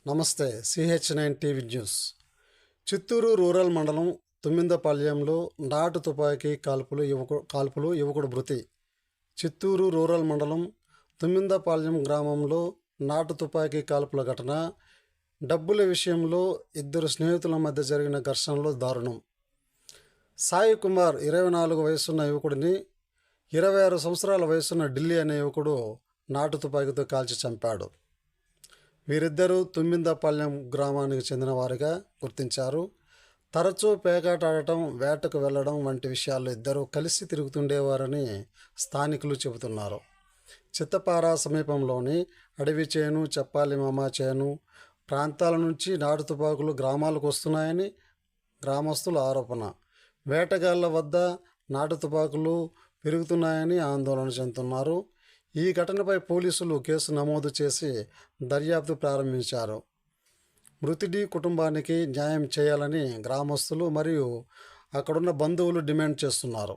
నమస్తే. CH9 TV news. Chittoor rural మండలం తుమ్మిందపాళ్యంలో నాటు తుపాకీ కాల్పులు యువకుడు మృతి. చిత్తూరు రూరల్ మండలం తుమ్మిందపాళ్యం గ్రామంలో నాటు తుపాకీ కాల్పుల ఘటన. డబ్బుల విషయంలో ఇద్దరు స్నేహితుల మధ్య జరిగిన ఘర్షణలో దారుణం. సాయి కుమార్ 24 వయసున్న యువకుడిని 26 సంవత్సరాల వయసున్న ఢిల్లీ అనే యువకుడు నాటు తుపాకీతో కాల్చి చంపాడు. వీరిద్దరూ తుమ్మిందపాళ్యం గ్రామానికి చెందిన వారిగా గుర్తించారు. తరచూ పేకాట ఆడటం, వేటకు వెళ్లడం వంటి విషయాల్లో ఇద్దరూ కలిసి తిరుగుతుండేవారని స్థానికులు చెబుతున్నారు. చిత్తపార సమీపంలోని అడవి చేను, చెప్పాలి మామ చేను ప్రాంతాల నుంచి నాటు తుపాకులు గ్రామాలకు వస్తున్నాయని గ్రామస్తుల ఆరోపణ. వేటగాళ్ల వద్ద నాటు తుపాకులు పెరుగుతున్నాయని ఆందోళన చెందుతున్నారు. ఈ ఘటనపై పోలీసులు కేసు నమోదు చేసి దర్యాప్తు ప్రారంభించారు. మృతుడి కుటుంబానికి న్యాయం చేయాలని గ్రామస్తులు మరియు అక్కడున్న బంధువులు డిమాండ్ చేస్తున్నారు.